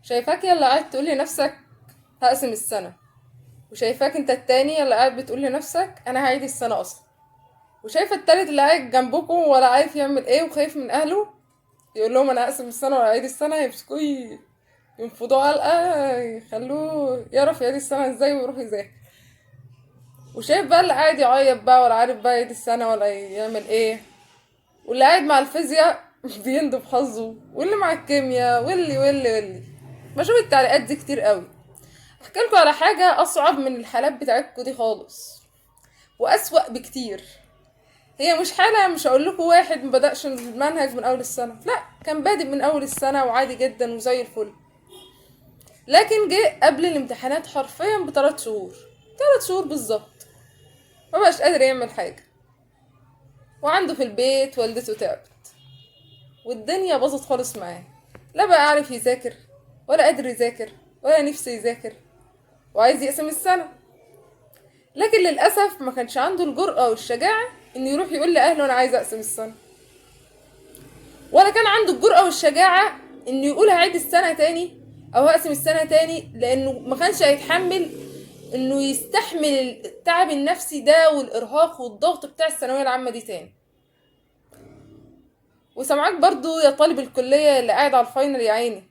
شايفاك يلا قاعد تقول لنفسك هقسم السنة، وشايفاك انت التاني اللي قاعد بتقول لنفسك انا هعيد السنة اصلا، وشايفه التالت اللي قاعد جنبكم ولا عارف يعمل ايه وخايف من اهله يقول لهم انا هقسم السنة ولا هعيد السنة، يمسكوه ينفضوه علقة يخلوه يعرف يعيد السنة ازاي ويروح يذاكر. وشايف بقى اللي قاعد يعيط بقى ولا عارف بقى يعيد السنة ولا يعمل ايه، واللي قاعد مع الفيزياء بيندب حظه، واللي مع الكيمياء واللي بشوف التعليقات دي كتير قوي. احكي لكم على حاجة اصعب من الحالات بتاعتكم دي خالص واسوأ بكتير. هي مش حالة، مش هقول لكم واحد مبدأش المنهج من اول السنة، لا، كان بادئ من اول السنة وعادي جدا وزي الفل، لكن جه قبل الامتحانات حرفيا ب3 شهور، 3 شهور بالظبط، ما بقاش قادر يعمل حاجة، وعنده في البيت والدته تعبت والدنيا باظت خالص معاه، لا بقى عارف يذاكر ولا قادر يذاكر ولا نفسه يذاكر، وعايز يقسم السنة. لكن للأسف ما كانش عنده الجرأة والشجاعة انه يروح يقول لأهله انا عايز اقسم السنة، ولا كان عنده الجرأة والشجاعة انه يقول هعيد السنة تاني او هقسم السنة تاني، لانه ما كانش هيتحمل انه يستحمل التعب النفسي ده والارهاق والضغط بتاع الثانوية العامة دي تاني. وسامعاك برضو يا طالب الكلية اللي قاعد على الفاينل يا عيني،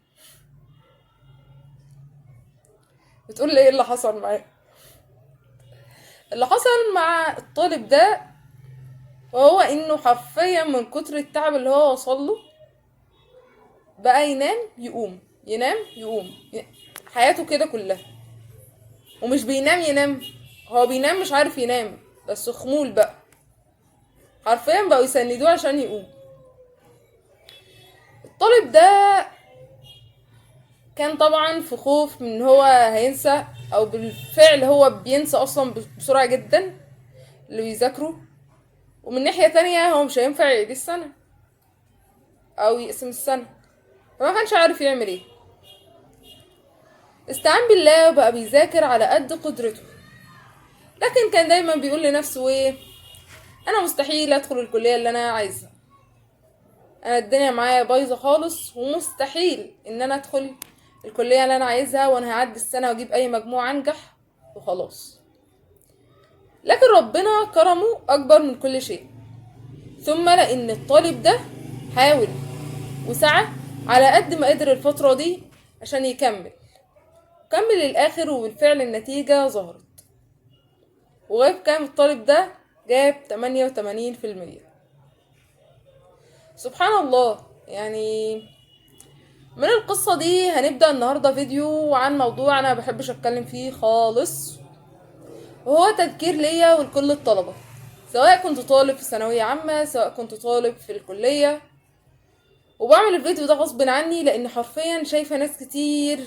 بتقول لي ايه اللي حصل معاه. اللي حصل مع الطالب ده وهو انه حرفيا من كتر التعب اللي هو وصل له بقى ينام يقوم ينام يقوم، حياته كده كلها، ومش بينام ينام، هو بينام مش عارف ينام بس خمول بقى، حرفيا بقوا يسندوه عشان يقوم. الطالب ده كان طبعا في خوف من هو هينسى، او بالفعل هو بينسى اصلا بسرعة جدا اللي بيذاكره، ومن ناحية تانية هو مش هينفع يعيد السنة او يقسم السنة، فما كانش عارف يعمل ايه. استعان بالله وبقى بيذاكر على قد قدرته، لكن كان دايما بيقول لنفسه ايه، انا مستحيل ادخل الكلية اللي انا عايزها، انا الدنيا معايا بايظة خالص ومستحيل ان انا ادخل الكلية اللي انا عايزها، وانا هعدي السنة واجيب اي مجموع انجح وخلاص. لكن ربنا كرمه اكبر من كل شيء، ثم لان الطالب ده حاول وسعى على قد ما قدر الفترة دي عشان يكمل، كمل للآخر، وبالفعل النتيجة ظهرت، وغايب كام الطالب ده جاب 88%. سبحان الله. يعني من القصة دي هنبدأ النهاردة فيديو عن موضوع أنا مبحبش أتكلم فيه خالص، وهو تذكير ليا ولكل الطلبة، سواء كنت طالب في ثانوية عامة سواء كنت طالب في الكلية. وبعمل الفيديو ده غصب عني لأن حرفيا شايفة ناس كتير،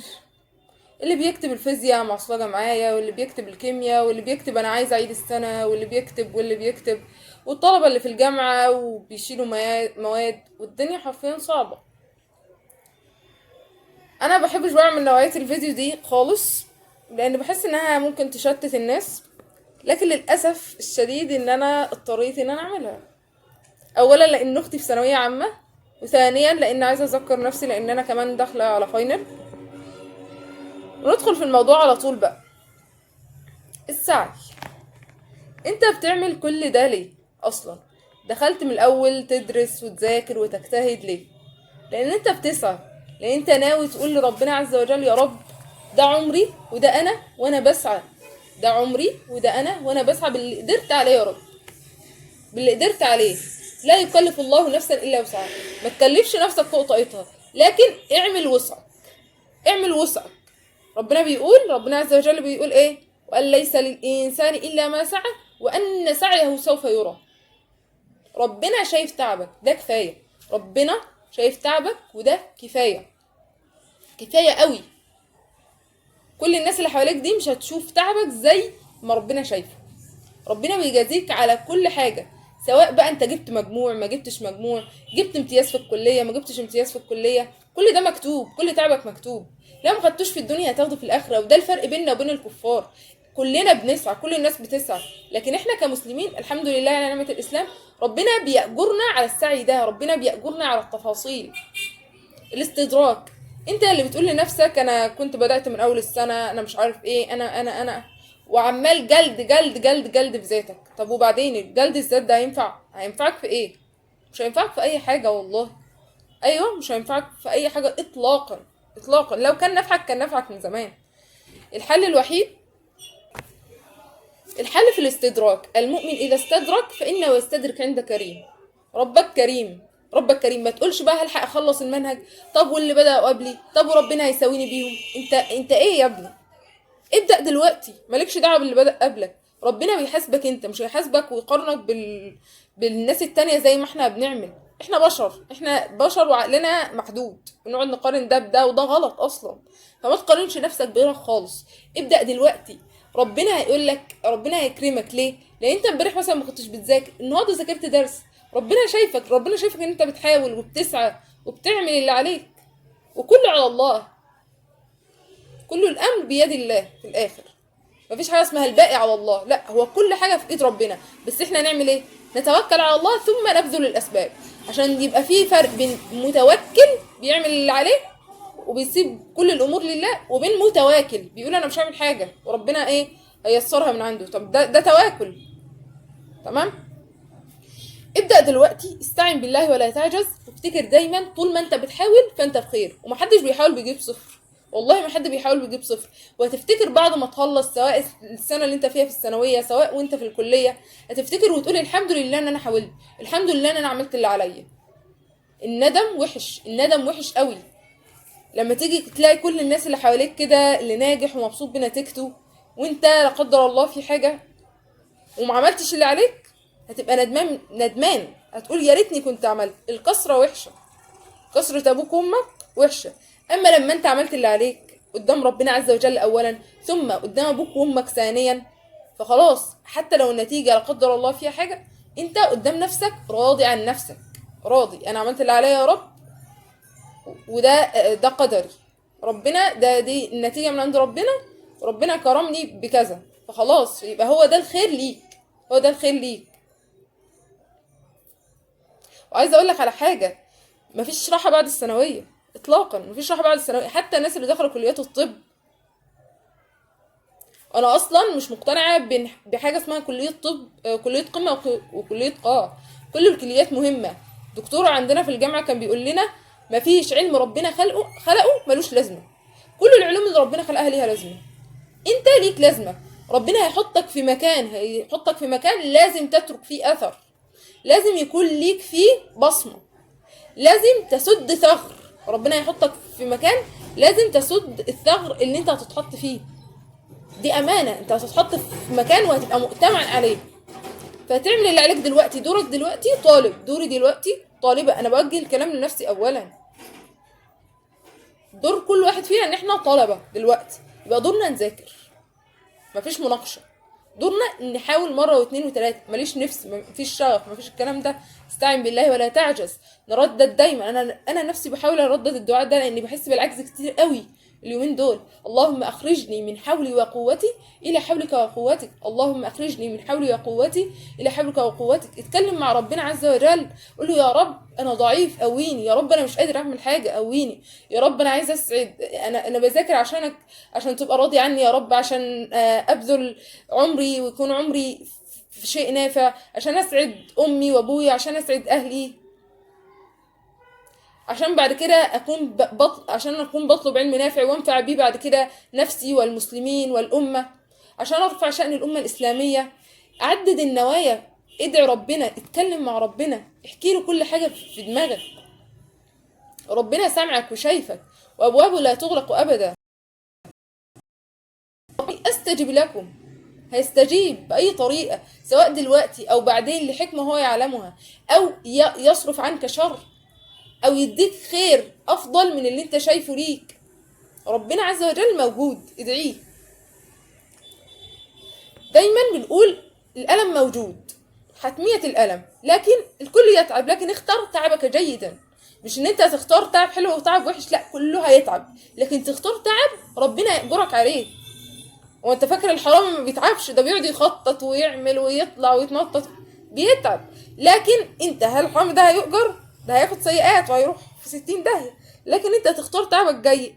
اللي بيكتب الفيزياء معصلجة معايا، واللي بيكتب الكيمياء، واللي بيكتب انا عايز اعيد السنة، واللي بيكتب والطلبة اللي في الجامعة وبيشيلوا مواد، والدنيا حرفيا صعبة. انا بحبش بعمل نوعية الفيديو دي خالص لان بحس انها ممكن تشتت الناس، لكن للأسف الشديد ان انا اضطريت ان انا اعملها، اولا لان اختي في ثانوية عامة، وثانيا لان عايزة اذكر نفسي لان انا كمان داخلة على فاينل. وندخل في الموضوع على طول بقى. السعي، انت بتعمل كل ده ليه اصلا؟ دخلت من الاول تدرس وتذاكر وتجتهد ليه؟ لان انت بتسعى، لان انت ناوي تقول لربنا عز وجل يا رب ده عمري وده انا وانا بسعى، ده عمري وده انا وانا بسعى باللي قدرت عليه يا رب، باللي قدرت عليه. لا يكلف الله نفسا الا وسعها، ما تكلفش نفسك فوق طاقتها، لكن اعمل وسعك، اعمل وسعك. ربنا عز وجل بيقول ايه؟ وأن ليس للإنسان إلا ما سعى وأن سعيه سوف يرى. ربنا شايف تعبك، ده كفاية، ربنا شايف تعبك وده كفاية، كفاية قوي. كل الناس اللي حواليك دي مش هتشوف تعبك زي ما ربنا شايفه. ربنا بيجازيك على كل حاجة، سواء بقى انت جبت مجموع ما جبتش مجموع، جبت امتياز في الكلية ما جبتش امتياز في الكلية، كل ده مكتوب، كل تعبك مكتوب. لو ما خدتوش في الدنيا هتاخده في الآخرة، وده الفرق بيننا وبين الكفار. كلنا بنسعى، كل الناس بتسعى، لكن احنا كمسلمين الحمد لله على نعمة الإسلام ربنا بيأجرنا على السعي ده، ربنا بيأجرنا على التفاصيل. الاستدراك، انت اللي بتقول لنفسك انا كنت بدأت من اول السنة، انا مش عارف ايه، انا وعمال جلد جلد جلد جلد في ذاتك. طب وبعدين الجلد الذات ده هينفعك في ايه؟ مش هينفعك في اي حاجة والله. ايوه مش هينفعك في اي حاجة اطلاقا. اطلاقا لو كان نفعك كان نفعك من زمان. الحل الوحيد، الحل في الاستدراك. المؤمن اذا استدرك فانه يستدرك عند كريم. ربك كريم، ربك كريم. ما تقولش بقى هلحق اخلص المنهج، طب واللي بدأوا قبلي، طب وربنا هيساويني بيهم. انت ايه يا ابني؟ ابدأ دلوقتي، مالكش دعوة باللي بدأ قبلك. ربنا بيحاسبك انت، مش هيحاسبك ويقارنك بالناس التانية زي ما احنا بنعمل. احنا بشر وعقلنا محدود، ونقعد نقارن ده بده، وده غلط اصلا. فما تقارنش نفسك بغيرك خالص. ابدأ دلوقتي. ربنا هيقول لك، ربنا هيكرمك. ليه؟ لان انت امبارح مثلا ما كنتش بتذاكر، النهارده ذاكرت درس. ربنا شايفك ان انت بتحاول وبتسعى وبتعمل اللي عليك. وكله على الله، كل الامر بيد الله في الاخر. مفيش حاجه اسمها الباقي على الله، لا، هو كل حاجه في ايد ربنا. بس احنا نعمل ايه؟ نتوكل على الله ثم نبذل الاسباب، عشان يبقى في فرق بين متوكل بيعمل اللي عليه وبيسيب كل الامور لله، وبين متواكل بيقول انا مش هعمل حاجه وربنا ايه هيسرها من عنده. طب ده تواكل. تمام. ابدأ دلوقتي، استعن بالله ولا تعجز، وافتكر دايما طول ما انت بتحاول فانت بخير، ومحدش بيحاول بيجيب صفر. والله ما حد بيحاول بيجيب صفر. وهتفتكر بعد ما تخلص، سواء السنة اللي انت فيها في الثانوية سواء وانت في الكلية، هتفتكر وتقول الحمد لله ان انا حاولت، الحمد لله ان انا عملت اللي عليا. الندم وحش، الندم وحش قوي. لما تيجي تلاقي كل الناس اللي حواليك كده اللي ناجح ومبسوط بنتيجته، وانت لا قدر الله في حاجة وما عملتش اللي عليك، هتبقى ندمان ندمان. هتقول يا ريتني كنت عملت. الكسرة وحشة، كسرة ابوك وامك وحشة. اما لما انت عملت اللي عليك قدام ربنا عز وجل اولا، ثم قدام ابوك وامك ثانيا، فخلاص حتى لو النتيجة لا قدر الله فيها حاجة، انت قدام نفسك راضي عن نفسك. راضي، انا عملت اللي عليا يا رب، ده قدري. ربنا دي النتيجة من عند ربنا، ربنا كرمني بكذا، فخلاص يبقى هو ده الخير ليك، هو ده الخير ليك. وعايزه اقول لك على حاجه، مفيش راحه بعد الثانويه اطلاقا. مفيش راحه بعد الثانويه. حتى الناس اللي دخلوا كليات الطب، انا اصلا مش مقتنعه بحاجه اسمها كليه طب، كليه قمه وكليه قاع. كل الكليات مهمه. دكتور عندنا في الجامعه كان بيقول لنا مفيش علم ربنا خلقه ملوش لازمه. كل العلوم اللي ربنا خلقها ليها لازمه. انت ليك لازمه. ربنا هيحطك في مكان لازم تترك فيه اثر، لازم يكون ليك فيه بصمه، لازم تسد ثغر. ربنا يحطك في مكان لازم تسد الثغر اللي انت هتتحط فيه. دي امانه، انت هتتحط في مكان وهتبقى مؤتمن عليه. فتعمل اللي عليك دلوقتي. دورك دلوقتي طالب، دوري دلوقتي طالبه. انا بوجه الكلام لنفسي اولا. دور كل واحد فينا ان احنا طلبه دلوقتي، يبقى دورنا نذاكر، مفيش مناقشه. دورنا نحاول مره واثنين وثلاثه. ماليش نفس، مفيش شغف، مفيش الكلام ده. استعن بالله ولا تعجز. نردد دايما. انا نفسي بحاول اردد الدعاء ده لاني بحس بالعجز كتير قوي اليومين دول. اللهم اخرجني من حولي وقوتي الى حولك وقوتك. اللهم اخرجني من حولي وقوتي الى حولك وقوتك. اتكلم مع ربنا عز وجل، قول له يا رب انا ضعيف قويني، يا رب انا مش قادر اعمل حاجه قويني، يا رب انا عايز اسعد، انا بذاكر عشانك، عشان تبقى راضي عني يا رب، عشان ابذل عمري ويكون عمري في شيء نافع، عشان اسعد امي وابوي، عشان اسعد اهلي، عشان بعد كده عشان اكون بطلب علم نافع وانفع بيه بعد كده نفسي والمسلمين والامه، عشان ارفع شأن الامه الاسلاميه. عدد النوايا، ادعي ربنا، اتكلم مع ربنا، احكي له كل حاجه في دماغك. ربنا سامعك وشايفك، وابوابه لا تغلق ابدا. استجب لكم، هيستجيب بأي طريقة، سواء دلوقتي أو بعدين لحكمة هو يعلمها، أو يصرف عنك شر، أو يديك خير أفضل من اللي أنت شايفه ليك. ربنا عز وجل موجود، ادعيه. دايما بنقول الألم موجود، حتمية الألم، لكن الكل يتعب، لكن اختار تعبك جيدا. مش ان انت تختار تعب حلو وتعب وحش، لا، كله هيتعب، لكن تختار تعب ربنا يأجرك عليه. وانت فاكر الحرامي ما بيتعبش؟ ده بيقعد يخطط ويعمل ويطلع ويتنطط، بيتعب. لكن انت، هل الحرامي ده هيؤجر؟ ده هياخد سيئات وهيروح في 60 داهية. لكن انت تختار تعبك جاي،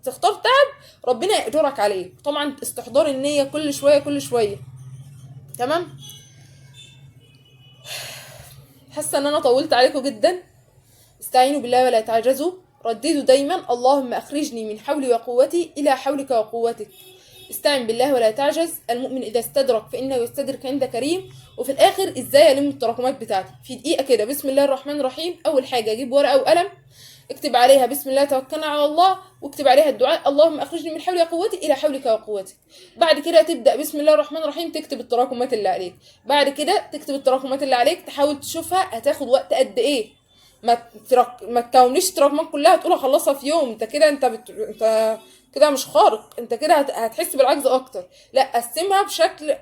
تختار تعب ربنا يأجرك عليه. طبعا استحضار النية كل شوية كل شوية. تمام. حاسة ان انا طولت عليكم جدا. استعينوا بالله ولا تعجزوا. رددوا دايما اللهم اخرجني من حولي وقوتي الى حولك وقوتك. استعن بالله ولا تعجز. المؤمن اذا استدرك فانه يستدرك عند كريم. وفي الاخر ازاي الم التراكمات بتاعتي في دقيقه كده. بسم الله الرحمن الرحيم. اول حاجه اجيب ورقه وقلم، اكتب عليها بسم الله توكلنا على الله، واكتب عليها الدعاء اللهم اخرجني من حولي وقوتي الى حولك وقوتك. بعد كده تبدا بسم الله الرحمن الرحيم تكتب التراكمات اللي عليك. بعد كده تكتب التراكمات اللي عليك، تحاول تشوفها هتاخد وقت قد ايه. ما تكونيش التراكمات كلها تقول اخلصها في يوم. انت كده انت كده مش خارق. انت كده هتحس بالعجز اكتر. لا، قسمها بشكل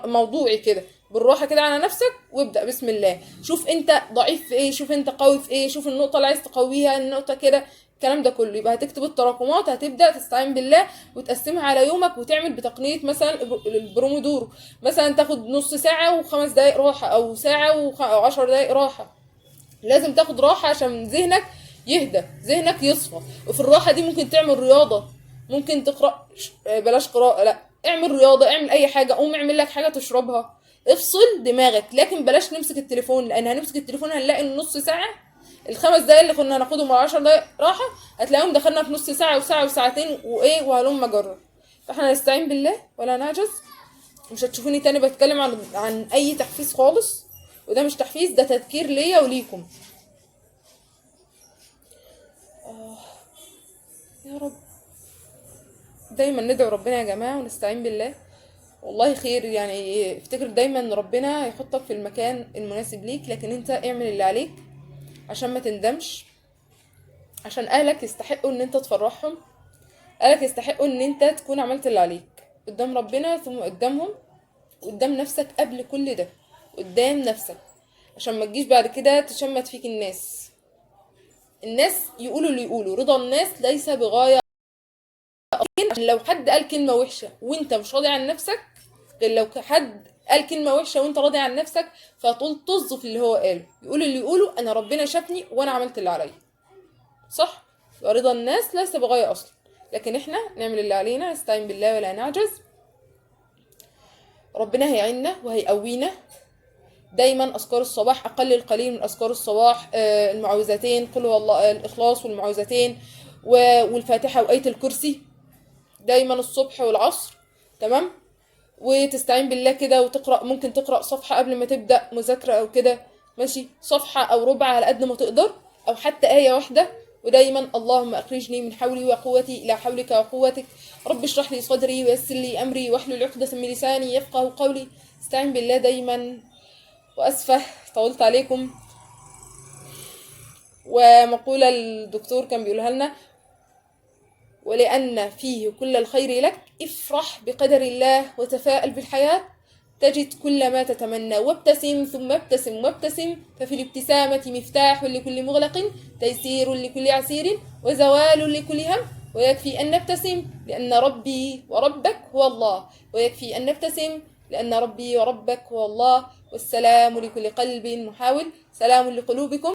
موضوعي كده، بالراحه كده على نفسك، وابدا بسم الله. شوف انت ضعيف في ايه، شوف انت قوي في ايه، شوف النقطه اللي عايز تقويها، النقطه كده، الكلام ده كله. يبقى هتكتب التراكمات، هتبدا تستعين بالله وتقسمها على يومك، وتعمل بتقنيه مثلا البرومودورو. مثلا تاخد نص ساعه وخمس دقايق راحه، او ساعه و10 دقايق راحه. لازم تاخد راحه عشان ذهنك يهدى، ذهنك يصفى. وفي الراحه دي ممكن تعمل رياضه، ممكن تقرا، بلاش قراءه، لا اعمل رياضه، اعمل اي حاجه، قوم اعمل لك حاجه تشربها، افصل دماغك. لكن بلاش نمسك التليفون، لان هنمسك التليفون هنلاقي النص ساعه، الخمس دقايق اللي كنا هناخدهم على 10 دقايق راحه، هتلاقيهم دخلنا في نص ساعه وساعه وساعتين وايه وهلم جرة. فاحنا نستعين بالله ولا نعجز. مش هتشوفوني تاني بتكلم عن اي تحفيز خالص، وده مش تحفيز، ده تذكير ليا وليكم. يا رب دايما ندعو ربنا يا جماعة ونستعين بالله. والله خير يعني. افتكر دايما ان ربنا هيحطك في المكان المناسب ليك، لكن انت اعمل اللي عليك عشان ما تندمش، عشان اهلك يستحقوا ان انت تفرحهم، اهلك يستحقوا ان انت تكون عملت اللي عليك قدام ربنا، ثم قدامهم، قدام نفسك قبل كل ده، قدام نفسك، عشان ما تجيش بعد كده تشمت فيك الناس. الناس يقولوا اللي يقولوا، رضا الناس ليس بغاية. عشان لو حد قال كلمة وحشة وانت مش راضي عن نفسك، غير لو حد قال كلمة وحشة وانت راضي عن نفسك، فتقول طز في اللي هو قاله. يقول اللي يقوله انا ربنا شافني وانا عملت اللي عليا، صح؟ ورضا الناس ليس بغاية اصلا. لكن احنا نعمل اللي علينا، نستعين بالله ولا نعجز. ربنا هيعيننا وهيقوينا. دايما اذكار الصباح، اقل القليل من اذكار الصباح المعوذتين، قل هو الله، الاخلاص والمعوذتين والفاتحة وآية الكرسي، دايما الصبح والعصر. تمام. وتستعين بالله كده وتقرأ، ممكن تقرأ صفحة قبل ما تبدأ مذاكرة او كده، ماشي، صفحة او ربع على قد ما تقدر، او حتى آية واحدة. ودايما اللهم اخرجني من حولي وقوتي الى حولك وقوتك. رب اشرح لي صدري ويسر لي امري واحلل عقدة من لساني يفقه قولي. استعين بالله دايما. واسفة طولت عليكم. ومقولة الدكتور كان بيقولها لنا: ولأن فيه كل الخير لك افرح بقدر الله وتفاءل بالحياة تجد كل ما تتمنى، وابتسم ثم ابتسم وابتسم، ففي الابتسامة مفتاح لكل مغلق، تيسير لكل عسير، وزوال لكل هم. ويكفي أن نبتسم لأن ربي وربك هو الله، ويكفي أن نبتسم لأن ربي وربك هو الله. والسلام لكل قلب محاول، سلام لقلوبكم.